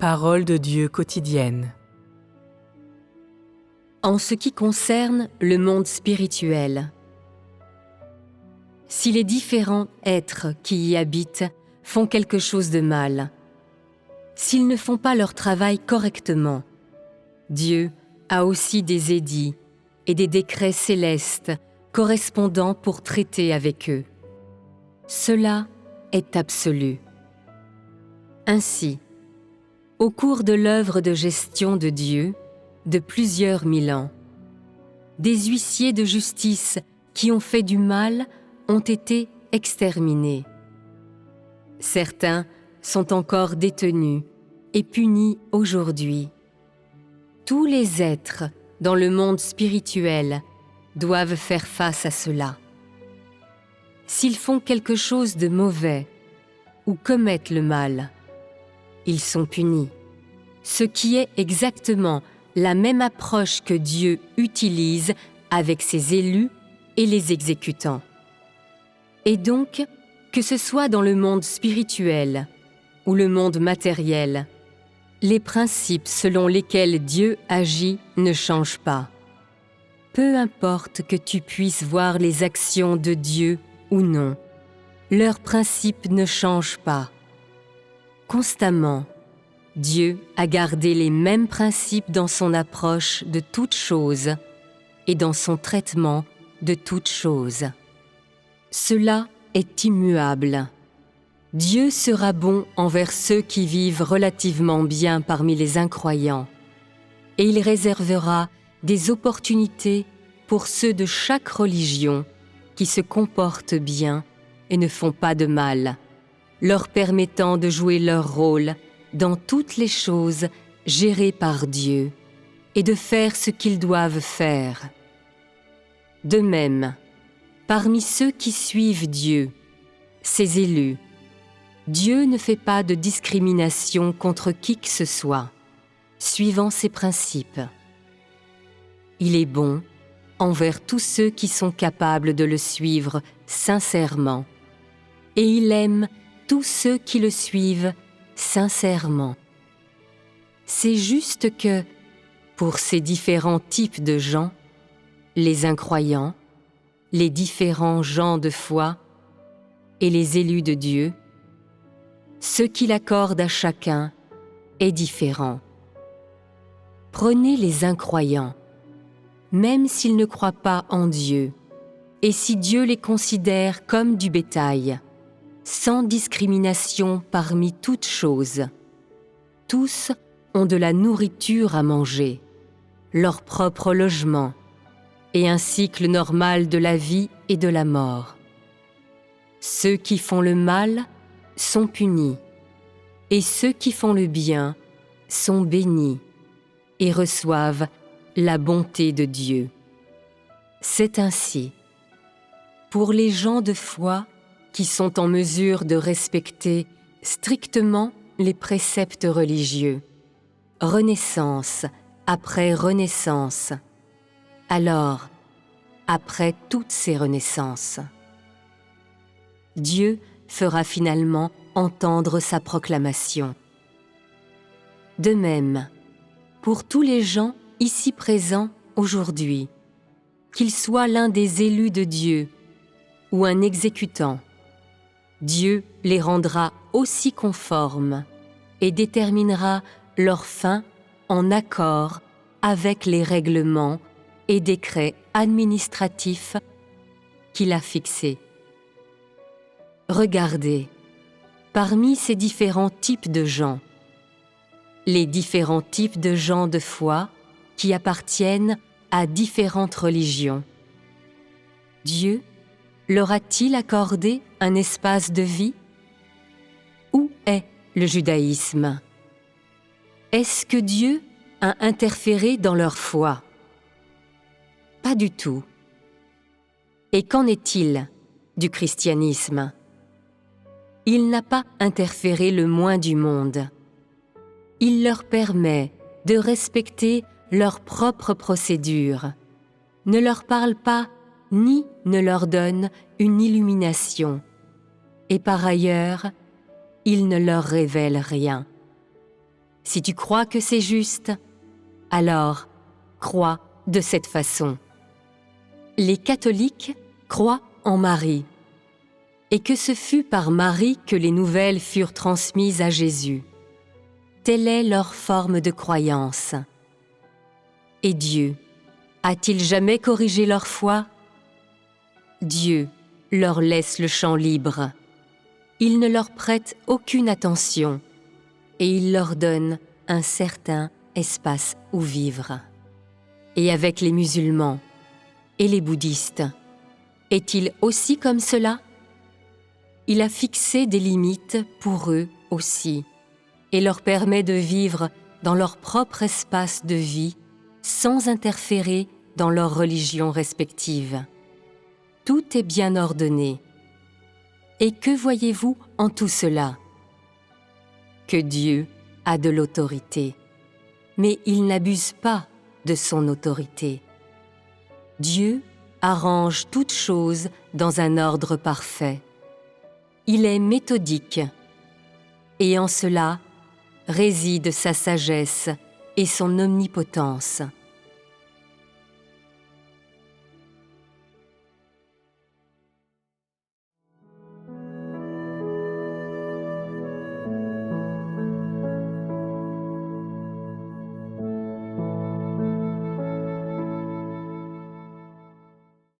Parole de Dieu quotidienne. En ce qui concerne le monde spirituel, si les différents êtres qui y habitent font quelque chose de mal, s'ils ne font pas leur travail correctement, Dieu a aussi des édits et des décrets célestes correspondants pour traiter avec eux. Cela est absolu. Ainsi, au cours de l'œuvre de gestion de Dieu, de plusieurs mille ans, des huissiers de justice qui ont fait du mal ont été exterminés. Certains sont encore détenus et punis aujourd'hui. Tous les êtres dans le monde spirituel doivent faire face à cela. S'ils font quelque chose de mauvais ou commettent le mal, ils sont punis, ce qui est exactement la même approche que Dieu utilise avec ses élus et les exécutants. Et donc, que ce soit dans le monde spirituel ou le monde matériel, les principes selon lesquels Dieu agit ne changent pas. Peu importe que tu puisses voir les actions de Dieu ou non, leurs principes ne changent pas. Constamment, Dieu a gardé les mêmes principes dans son approche de toutes choses et dans son traitement de toutes choses. Cela est immuable. Dieu sera bon envers ceux qui vivent relativement bien parmi les incroyants, et il réservera des opportunités pour ceux de chaque religion qui se comportent bien et ne font pas de mal, leur permettant de jouer leur rôle dans toutes les choses gérées par Dieu et de faire ce qu'ils doivent faire. De même, parmi ceux qui suivent Dieu, ses élus, Dieu ne fait pas de discrimination contre qui que ce soit, suivant ses principes. Il est bon envers tous ceux qui sont capables de le suivre sincèrement, et il aime tous ceux qui le suivent sincèrement. C'est juste que, pour ces différents types de gens, les incroyants, les différents gens de foi et les élus de Dieu, ce qu'il accorde à chacun est différent. Prenez les incroyants, même s'ils ne croient pas en Dieu, et si Dieu les considère comme du bétail, sans discrimination parmi toutes choses. Tous ont de la nourriture à manger, leur propre logement, et un cycle normal de la vie et de la mort. Ceux qui font le mal sont punis, et ceux qui font le bien sont bénis et reçoivent la bonté de Dieu. C'est ainsi. Pour les gens de foi qui sont en mesure de respecter strictement les préceptes religieux, renaissance après renaissance, alors, après toutes ces renaissances, Dieu fera finalement entendre sa proclamation. De même, pour tous les gens ici présents aujourd'hui, qu'ils soient l'un des élus de Dieu ou un exécutant, Dieu les rendra aussi conformes et déterminera leur fin en accord avec les règlements et décrets administratifs qu'il a fixés. Regardez, parmi ces différents types de gens, les différents types de gens de foi qui appartiennent à différentes religions, Dieu leur a-t-il accordé un espace de vie? Où est le judaïsme? Est-ce que Dieu a interféré dans leur foi? Pas du tout. Et qu'en est-il du christianisme? Il n'a pas interféré le moins du monde. Il leur permet de respecter leur propre procédure, ne leur parle pas ni ne leur donne une illumination, et par ailleurs, il ne leur révèle rien. Si tu crois que c'est juste, alors crois de cette façon. Les catholiques croient en Marie, et que ce fut par Marie que les nouvelles furent transmises à Jésus. Telle est leur forme de croyance. Et Dieu, a-t-il jamais corrigé leur foi? Dieu leur laisse le champ libre. Il ne leur prête aucune attention et il leur donne un certain espace où vivre. Et avec les musulmans et les bouddhistes, est-il aussi comme cela? Il a fixé des limites pour eux aussi et leur permet de vivre dans leur propre espace de vie sans interférer dans leurs religions respectives. Tout est bien ordonné. Et que voyez-vous en tout cela? Que Dieu a de l'autorité, mais il n'abuse pas de son autorité. Dieu arrange toutes choses dans un ordre parfait. Il est méthodique, et en cela réside sa sagesse et son omnipotence.